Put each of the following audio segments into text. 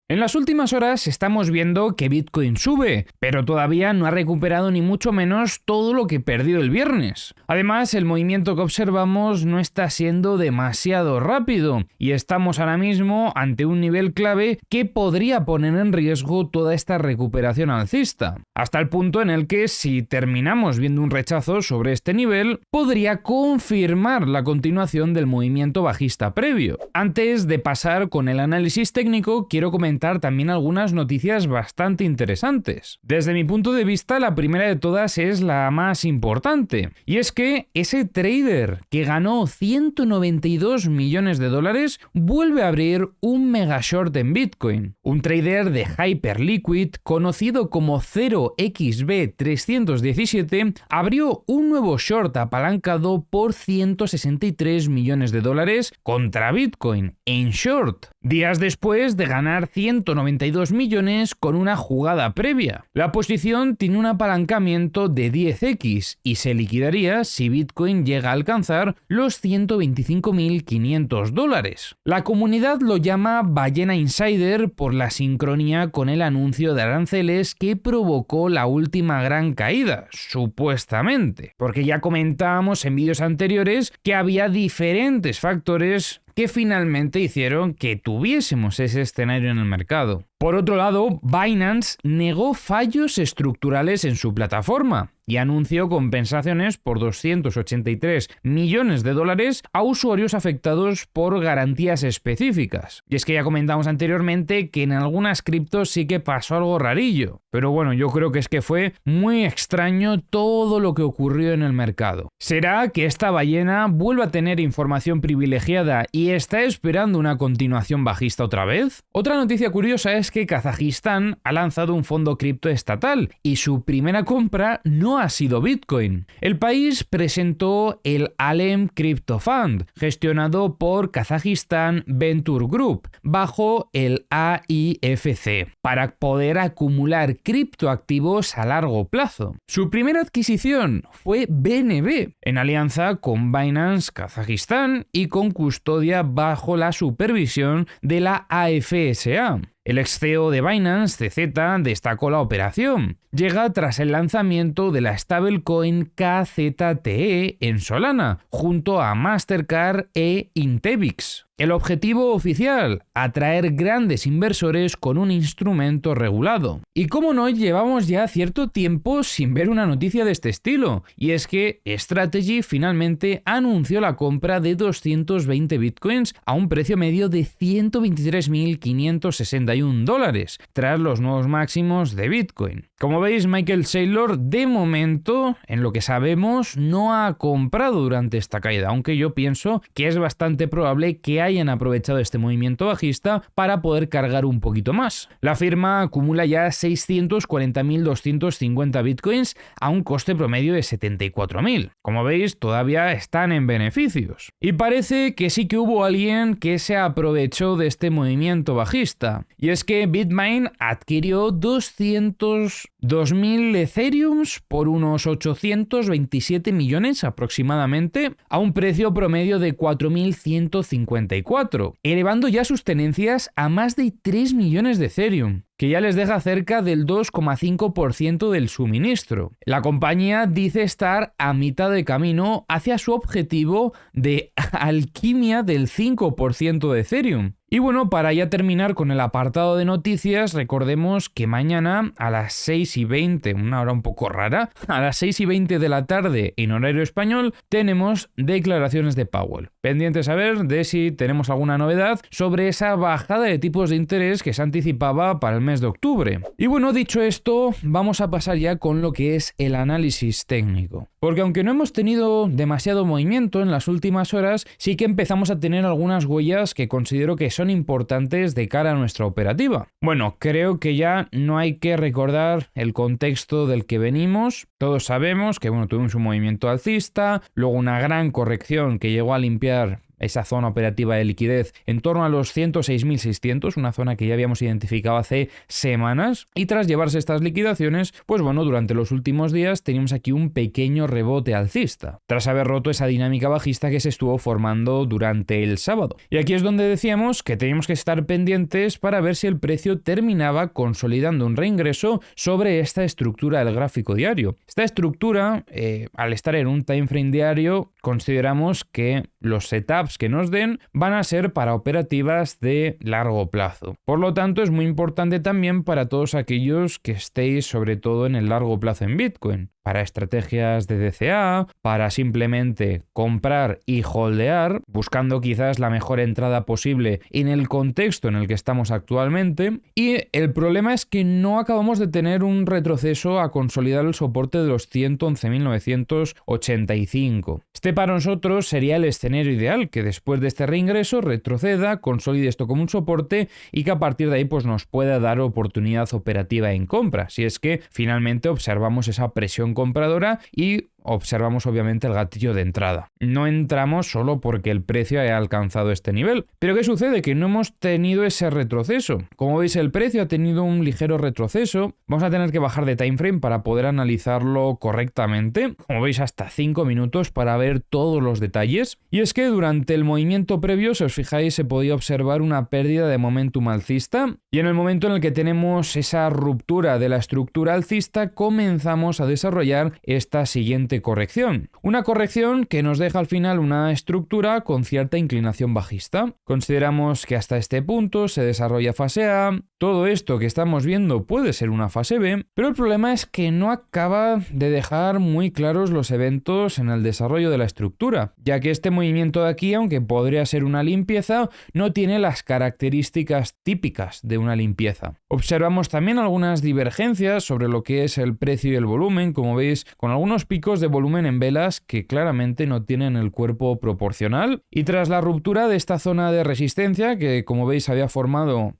En las últimas horas estamos viendo que Bitcoin sube, pero todavía no ha recuperado ni mucho menos todo lo que perdió el viernes. Además, el movimiento que observamos no está siendo demasiado rápido y estamos ahora mismo ante un nivel clave que podría poner en riesgo toda esta recuperación alcista, hasta el punto en el que si terminamos viendo un rechazo sobre este nivel, podría confirmar la continuación del movimiento bajista previo. Antes de pasar con el análisis técnico, quiero comentar también algunas noticias bastante interesantes. Desde mi punto de vista, la primera de todas es la más importante, y es que ese trader que ganó 192 millones de dólares vuelve a abrir un mega short en Bitcoin. Un trader de Hyperliquid, conocido como 0xb317, abrió un nuevo short apalancado por 163 millones de dólares contra Bitcoin en short, días después de ganar 192 millones con una jugada previa. La posición tiene un apalancamiento de 10x y se liquidaría si Bitcoin llega a alcanzar los 125.500 dólares. La comunidad lo llama ballena insider por la sincronía con el anuncio de aranceles que provocó la última gran caída, supuestamente, porque ya comentábamos en vídeos anteriores que había diferentes factores que finalmente hicieron que tuviésemos ese escenario en el mercado. Por otro lado, Binance negó fallos estructurales en su plataforma y anunció compensaciones por 283 millones de dólares a usuarios afectados por garantías específicas. Y es que ya comentamos anteriormente que en algunas criptos sí que pasó algo rarillo, pero bueno, yo creo que es que fue muy extraño todo lo que ocurrió en el mercado. ¿Será que esta ballena vuelve a tener información privilegiada y está esperando una continuación bajista otra vez? Otra noticia curiosa es que Kazajistán ha lanzado un fondo cripto estatal y su primera compra no ha sido Bitcoin. El país presentó el Alem Crypto Fund, gestionado por Kazajistán Venture Group, bajo el AIFC, para poder acumular criptoactivos a largo plazo. Su primera adquisición fue BNB, en alianza con Binance Kazajistán y con custodia bajo la supervisión de la AFSA. El ex CEO de Binance, CZ, destacó la operación. Llega tras el lanzamiento de la stablecoin KZTE en Solana, junto a Mastercard e Intevix. El objetivo oficial, atraer grandes inversores con un instrumento regulado. Y cómo no, llevamos ya cierto tiempo sin ver una noticia de este estilo, y es que Strategy finalmente anunció la compra de 220 bitcoins a un precio medio de 123.561 dólares, tras los nuevos máximos de Bitcoin. Como veis, Michael Saylor, de momento, en lo que sabemos, no ha comprado durante esta caída, aunque yo pienso que es bastante probable que hayan aprovechado este movimiento bajista para poder cargar un poquito más. La firma acumula ya 640.250 bitcoins a un coste promedio de 74.000. Como veis, todavía están en beneficios. Y parece que sí que hubo alguien que se aprovechó de este movimiento bajista. Y es que Bitmain adquirió 202.000 Ethereums por unos 827 millones aproximadamente a un precio promedio de 4.154, elevando ya sus tenencias a más de 3 millones de Ethereum, que ya les deja cerca del 2,5% del suministro. La compañía dice estar a mitad de camino hacia su objetivo de alquimia del 5% de Ethereum. Y bueno, para ya terminar con el apartado de noticias, recordemos que mañana a las 6:20, una hora un poco rara, a las 6:20 de la tarde en horario español, tenemos declaraciones de Powell. Pendientes a ver de si tenemos alguna novedad sobre esa bajada de tipos de interés que se anticipaba para el mes de octubre. Y bueno, dicho esto, vamos a pasar ya con lo que es el análisis técnico. Porque aunque no hemos tenido demasiado movimiento en las últimas horas, sí que empezamos a tener algunas huellas que considero que son importantes de cara a nuestra operativa. Bueno, creo que ya no hay que recordar el contexto del que venimos. Todos sabemos que tuvimos un movimiento alcista, luego una gran corrección que llegó a limpiar esa zona operativa de liquidez en torno a los 106.600, una zona que ya habíamos identificado hace semanas, y tras llevarse estas liquidaciones, pues bueno, durante los últimos días teníamos aquí un pequeño rebote alcista, tras haber roto esa dinámica bajista que se estuvo formando durante el sábado. Y aquí es donde decíamos que teníamos que estar pendientes para ver si el precio terminaba consolidando un reingreso sobre esta estructura del gráfico diario. Esta estructura, al estar en un time frame diario, consideramos que los setups que nos den van a ser para operativas de largo plazo. Por lo tanto, es muy importante también para todos aquellos que estéis sobre todo en el largo plazo en Bitcoin, para estrategias de DCA, para simplemente comprar y holdear, buscando quizás la mejor entrada posible en el contexto en el que estamos actualmente. Y el problema es que no acabamos de tener un retroceso a consolidar el soporte de los 111.985. Este para nosotros sería el escenario ideal, que después de este reingreso retroceda, consolide esto como un soporte y que a partir de ahí pues nos pueda dar oportunidad operativa en compra, si es que finalmente observamos esa presión compradora y observamos obviamente el gatillo de entrada. No entramos solo porque el precio haya alcanzado este nivel. ¿Pero qué sucede? Que no hemos tenido ese retroceso. Como veis, el precio ha tenido un ligero retroceso. Vamos a tener que bajar de time frame para poder analizarlo correctamente. Como veis, hasta 5 minutos para ver todos los detalles. Y es que durante el movimiento previo, si os fijáis, se podía observar una pérdida de momentum alcista. Y en el momento en el que tenemos esa ruptura de la estructura alcista, comenzamos a desarrollar esta siguiente corrección. Una corrección que nos deja al final una estructura con cierta inclinación bajista. Consideramos que hasta este punto se desarrolla fase A. Todo esto que estamos viendo puede ser una fase B, pero el problema es que no acaba de dejar muy claros los eventos en el desarrollo de la estructura, ya que este movimiento de aquí, aunque podría ser una limpieza, no tiene las características típicas de una limpieza. Observamos también algunas divergencias sobre lo que es el precio y el volumen, como veis, con algunos picos de volumen en velas que claramente no tienen el cuerpo proporcional, y tras la ruptura de esta zona de resistencia que, como veis, había formado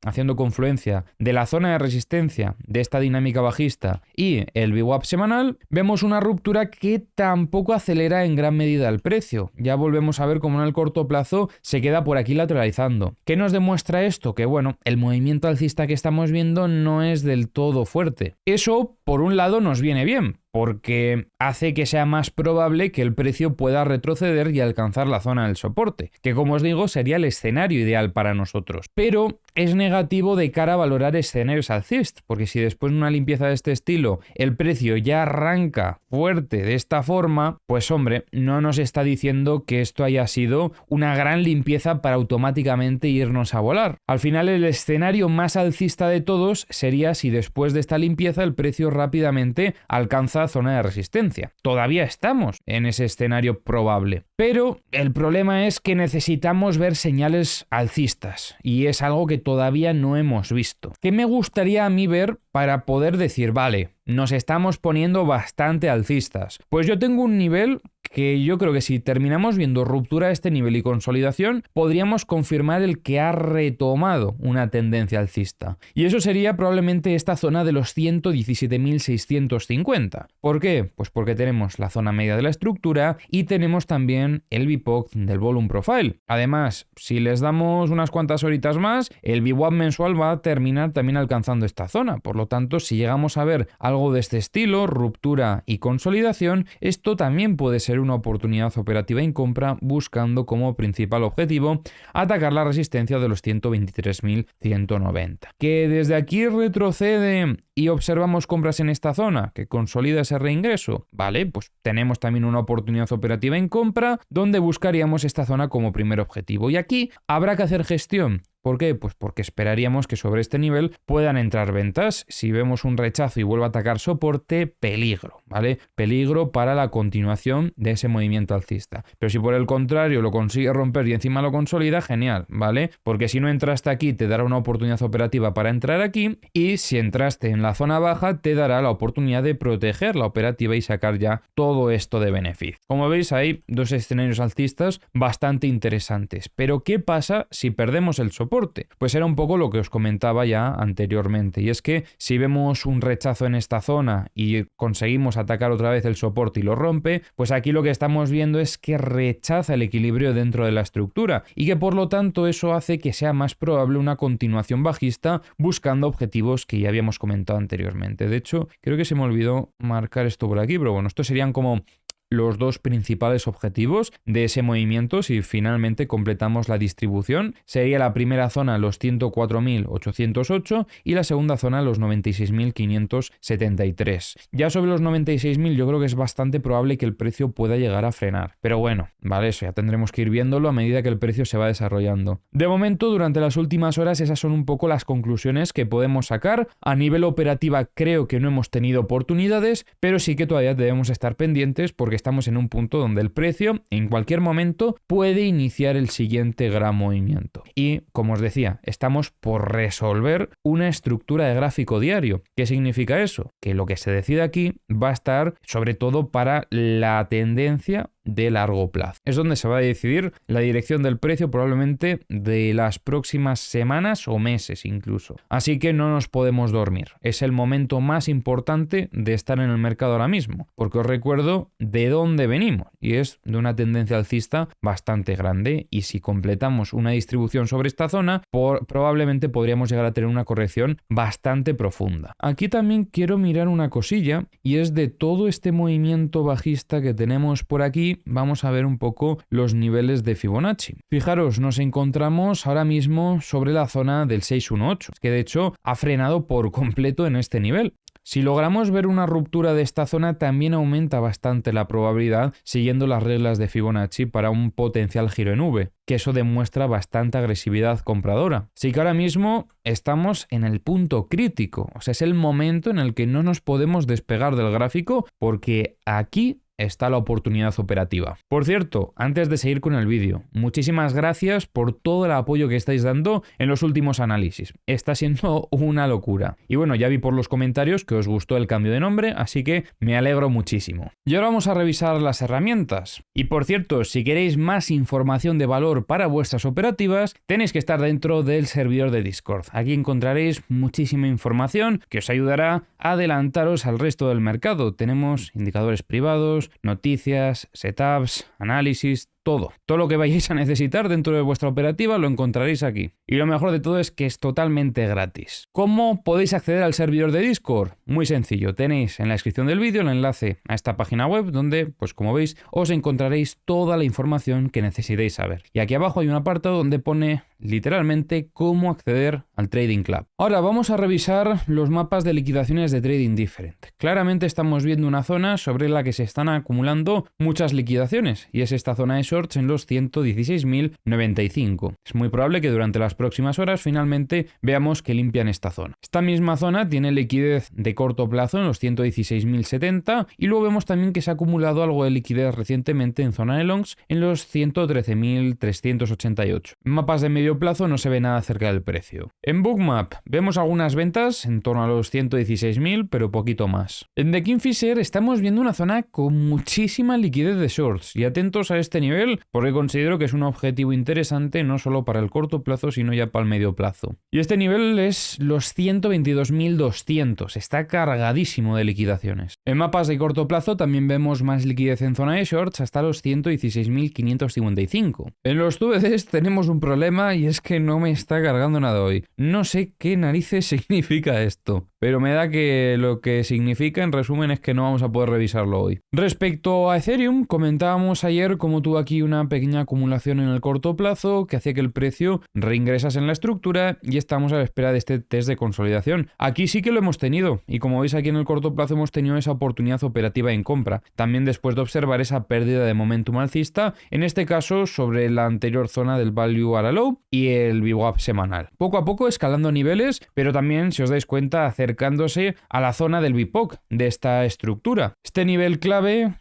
haciendo confluencia de la zona de resistencia de esta dinámica bajista y el VWAP semanal, vemos una ruptura que tampoco acelera en gran medida el precio. Ya volvemos a ver cómo en el corto plazo se queda por aquí lateralizando. ¿Qué nos demuestra esto? Que bueno, el movimiento alcista que estamos viendo no es del todo fuerte. Eso, por un lado, nos viene bien, porque hace que sea más probable que el precio pueda retroceder y alcanzar la zona del soporte, que como os digo sería el escenario ideal para nosotros. Pero es negativo de cara a valorar escenarios alcistas, porque si después de una limpieza de este estilo el precio ya arranca fuerte de esta forma, pues hombre, no nos está diciendo que esto haya sido una gran limpieza para automáticamente irnos a volar. Al final el escenario más alcista de todos sería si después de esta limpieza el precio rápidamente alcanza zona de resistencia. Todavía estamos en ese escenario probable, pero el problema es que necesitamos ver señales alcistas y es algo que todavía no hemos visto. ¿Qué me gustaría a mí ver para poder decir, vale, nos estamos poniendo bastante alcistas? Pues yo tengo un nivel que yo creo que si terminamos viendo ruptura de este nivel y consolidación, podríamos confirmar el que ha retomado una tendencia alcista. Y eso sería probablemente esta zona de los 117.650. ¿Por qué? Pues porque tenemos la zona media de la estructura y tenemos también el VPOC del Volume Profile. Además, si les damos unas cuantas horitas más, el VWAP mensual va a terminar también alcanzando esta zona. Por lo tanto, si llegamos a ver algo de este estilo, ruptura y consolidación, esto también puede ser una oportunidad operativa en compra, buscando como principal objetivo atacar la resistencia de los 123.190. Que desde aquí retrocede y observamos compras en esta zona que consolida ese reingreso, vale, pues tenemos también una oportunidad operativa en compra donde buscaríamos esta zona como primer objetivo. Y aquí habrá que hacer gestión. ¿Por qué? Pues porque esperaríamos que sobre este nivel puedan entrar ventas. Si vemos un rechazo y vuelve a atacar soporte, peligro, ¿vale? Peligro para la continuación de ese movimiento alcista. Pero si por el contrario lo consigue romper y encima lo consolida, genial, ¿vale? Porque si no entraste aquí, te dará una oportunidad operativa para entrar aquí, y si entraste en la zona baja, te dará la oportunidad de proteger la operativa y sacar ya todo esto de beneficio. Como veis, hay dos escenarios alcistas bastante interesantes. Pero ¿qué pasa si perdemos el soporte? soporte? Pues era un poco lo que os comentaba ya anteriormente, y es que si vemos un rechazo en esta zona y conseguimos atacar otra vez el soporte y lo rompe, pues aquí lo que estamos viendo es que rechaza el equilibrio dentro de la estructura y que por lo tanto eso hace que sea más probable una continuación bajista buscando objetivos que ya habíamos comentado anteriormente. De hecho, creo que se me olvidó marcar esto por aquí, pero bueno, estos serían como los dos principales objetivos de ese movimiento. Si finalmente completamos la distribución, sería la primera zona los 104.808 y la segunda zona los 96.573. Ya sobre los 96.000 yo creo que es bastante probable que el precio pueda llegar a frenar, pero bueno, vale, eso ya tendremos que ir viéndolo a medida que el precio se va desarrollando. De momento, durante las últimas horas, esas son un poco las conclusiones que podemos sacar. A nivel operativa creo que no hemos tenido oportunidades, pero sí que todavía debemos estar pendientes porque estamos en un punto donde el precio en cualquier momento puede iniciar el siguiente gran movimiento. Y, como os decía, estamos por resolver una estructura de gráfico diario. ¿Qué significa eso? Que lo que se decide aquí va a estar sobre todo para la tendencia de largo plazo. Es donde se va a decidir la dirección del precio probablemente de las próximas semanas o meses incluso. Así que no nos podemos dormir. Es el momento más importante de estar en el mercado ahora mismo, porque os recuerdo de dónde venimos y es de una tendencia alcista bastante grande, y si completamos una distribución sobre esta zona, probablemente podríamos llegar a tener una corrección bastante profunda. Aquí también quiero mirar una cosilla, y es de todo este movimiento bajista que tenemos por aquí. Vamos a ver un poco los niveles de Fibonacci. Fijaros, nos encontramos ahora mismo sobre la zona del 618, que de hecho ha frenado por completo en este nivel. Si logramos ver una ruptura de esta zona, también aumenta bastante la probabilidad, siguiendo las reglas de Fibonacci, para un potencial giro en V, que eso demuestra bastante agresividad compradora. Así que ahora mismo estamos en el punto crítico, o sea, es el momento en el que no nos podemos despegar del gráfico, porque aquí está la oportunidad operativa. Por cierto, antes de seguir con el vídeo, muchísimas gracias por todo el apoyo que estáis dando en los últimos análisis. Está siendo una locura. Y bueno, ya vi por los comentarios que os gustó el cambio de nombre, así que me alegro muchísimo. Y ahora vamos a revisar las herramientas. Y por cierto, si queréis más información de valor para vuestras operativas, tenéis que estar dentro del servidor de Discord. Aquí encontraréis muchísima información que os ayudará a adelantaros al resto del mercado. Tenemos indicadores privados, noticias, setups, análisis, todo lo que vayáis a necesitar dentro de vuestra operativa lo encontraréis aquí. Y lo mejor de todo es que es totalmente gratis. ¿Cómo podéis acceder al servidor de Discord? Muy sencillo, tenéis en la descripción del vídeo el enlace a esta página web donde, pues como veis, os encontraréis toda la información que necesitéis saber. Y aquí abajo hay un apartado donde pone literalmente cómo acceder al Trading Club. Ahora vamos a revisar los mapas de liquidaciones de Trading Different. Claramente estamos viendo una zona sobre la que se están acumulando muchas liquidaciones, y es esta zona de shorts en los 116.095. Es muy probable que durante las próximas horas finalmente veamos que limpian esta zona. Esta misma zona tiene liquidez de corto plazo en los 116.070 y luego vemos también que se ha acumulado algo de liquidez recientemente en zona de longs en los 113.388. En mapas de medio plazo no se ve nada cerca del precio. En Bookmap vemos algunas ventas en torno a los 116.000, pero poquito más. En The Kingfisher estamos viendo una zona con muchísima liquidez de shorts, y atentos a este nivel porque considero que es un objetivo interesante no solo para el corto plazo sino ya para el medio plazo. Y este nivel es los 122.200, está cargadísimo de liquidaciones. En mapas de corto plazo también vemos más liquidez en zona de shorts hasta los 116.555. En los TVDs tenemos un problema, y es que no me está cargando nada hoy. No sé qué narices significa esto, pero me da que lo que significa en resumen es que no vamos a poder revisarlo hoy. Respecto a Ethereum, comentábamos ayer cómo tuvo aquí una pequeña acumulación en el corto plazo que hacía que el precio reingresase en la estructura, y estamos a la espera de este test de consolidación. Aquí sí que lo hemos tenido, y como veis aquí en el corto plazo hemos tenido esa oportunidad operativa en compra, también después de observar esa pérdida de momentum alcista, en este caso sobre la anterior zona del Value at a Low y el VWAP semanal. Poco a poco escalando niveles, pero también, si os dais cuenta, acercándose a la zona del BIPOC de esta estructura. Este nivel clave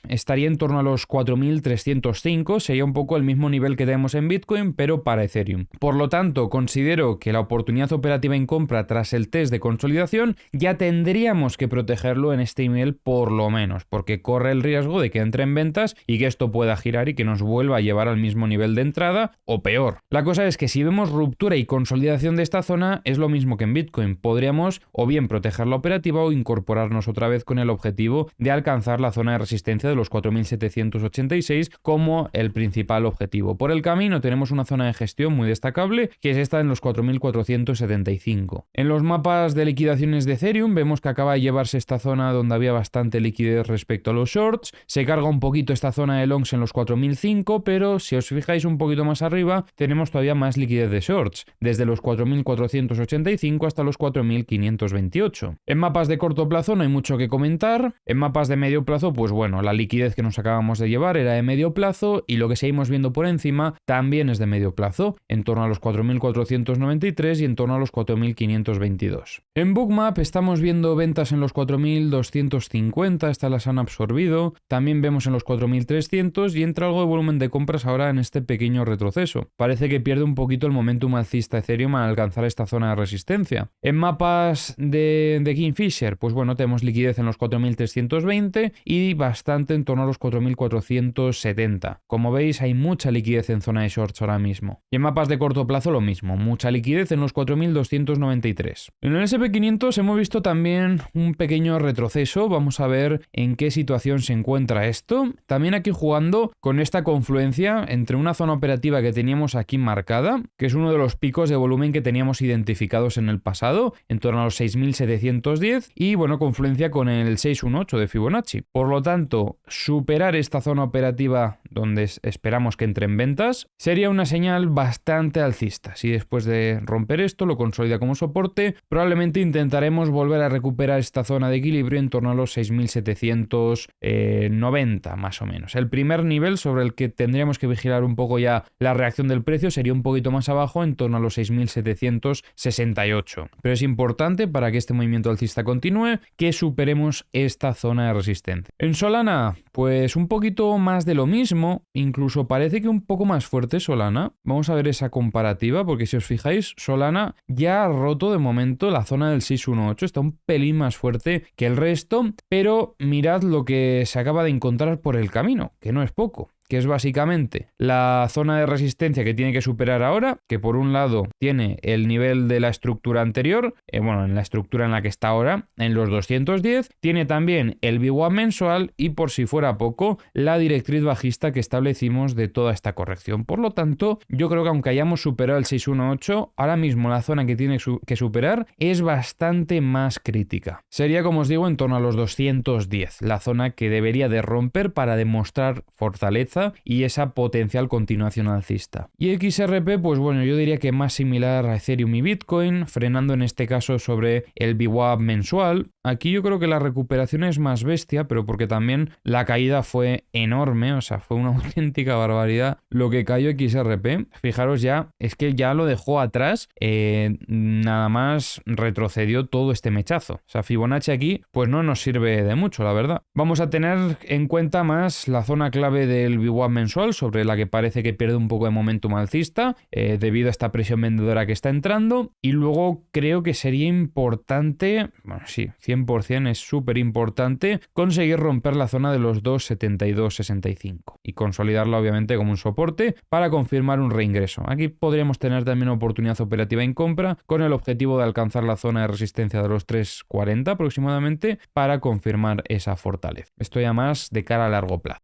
estaría en torno a los 4.300 205 sería un poco el mismo nivel que tenemos en Bitcoin, pero para Ethereum. Por lo tanto, considero que la oportunidad operativa en compra tras el test de consolidación ya tendríamos que protegerlo en este nivel por lo menos, porque corre el riesgo de que entre en ventas y que esto pueda girar y que nos vuelva a llevar al mismo nivel de entrada o peor. La cosa es que si vemos ruptura y consolidación de esta zona es lo mismo que en Bitcoin. Podríamos o bien proteger la operativa o incorporarnos otra vez con el objetivo de alcanzar la zona de resistencia de los 4.786 como el principal objetivo. Por el camino tenemos una zona de gestión muy destacable que es esta en los 4.475. En los mapas de liquidaciones de Ethereum vemos que acaba de llevarse esta zona donde había bastante liquidez respecto a los shorts. Se carga un poquito esta zona de longs en los 4.005, pero si os fijáis un poquito más arriba tenemos todavía más liquidez de shorts, desde los 4.485 hasta los 4.528. En mapas de corto plazo no hay mucho que comentar. En mapas de medio plazo, pues bueno, la liquidez que nos acabamos de llevar era de medio plazo y lo que seguimos viendo por encima también es de medio plazo, en torno a los 4.493 y en torno a los 4.522. En Bookmap estamos viendo ventas en los 4.250, estas las han absorbido. También vemos en los 4.300 y entra algo de volumen de compras ahora en este pequeño retroceso. Parece que pierde un poquito el momentum alcista Ethereum al alcanzar esta zona de resistencia. En mapas de Kingfisher, pues bueno, tenemos liquidez en los 4.320 y bastante en torno a los 4.470. Como veis, hay mucha liquidez en zona de shorts ahora mismo. Y en mapas de corto plazo lo mismo, mucha liquidez en los 4.293. En el SP500 hemos visto también un pequeño retroceso. Vamos a ver en qué situación se encuentra esto. También aquí jugando con esta confluencia entre una zona operativa que teníamos aquí marcada, que es uno de los picos de volumen que teníamos identificados en el pasado, en torno a los 6.710, y bueno, confluencia con el 618 de Fibonacci. Por lo tanto, superar esta zona operativa donde esperamos que entre en ventas sería una señal bastante alcista. Si después de romper esto lo consolida como soporte, probablemente intentaremos volver a recuperar esta zona de equilibrio en torno a los 6.790 más o menos. El primer nivel sobre el que tendríamos que vigilar un poco ya la reacción del precio sería un poquito más abajo, en torno a los 6.768. Pero es importante para que este movimiento alcista continúe que superemos esta zona de resistencia. En Solana, pues un poquito más de lo mismo, incluso parece que un poco más fuerte Solana. Vamos a ver esa comparativa, porque si os fijáis, Solana ya ha roto de momento la zona del 618, está un pelín más fuerte que el resto, pero mirad lo que se acaba de encontrar por el camino, que no es poco, que es básicamente la zona de resistencia que tiene que superar ahora, que por un lado tiene el nivel de la estructura anterior, en la estructura en la que está ahora, en los 210, tiene también el VWAP mensual y, por si fuera poco, la directriz bajista que establecimos de toda esta corrección. Por lo tanto, yo creo que aunque hayamos superado el 618, ahora mismo la zona que tiene que superar es bastante más crítica. Sería, como os digo, en torno a los 210, la zona que debería de romper para demostrar fortaleza y esa potencial continuación alcista. Y XRP, pues bueno, yo diría que más similar a Ethereum y Bitcoin, frenando en este caso sobre el VWAP mensual. Aquí yo creo que la recuperación es más bestia, pero porque también la caída fue enorme, o sea, fue una auténtica barbaridad lo que cayó XRP. Fijaros ya, es que ya lo dejó atrás, nada más retrocedió todo este mechazo. O sea, Fibonacci aquí, pues no nos sirve de mucho, la verdad. Vamos a tener en cuenta más la zona clave del VWAP mensual, sobre la que parece que pierde un poco de momentum alcista debido a esta presión vendedora que está entrando, y luego creo que sería importante, bueno sí, 100% es súper importante conseguir romper la zona de los 2.7265 y consolidarla obviamente como un soporte para confirmar un reingreso. Aquí podríamos tener también oportunidad operativa en compra con el objetivo de alcanzar la zona de resistencia de los 3.40 aproximadamente para confirmar esa fortaleza. Esto ya más de cara a largo plazo.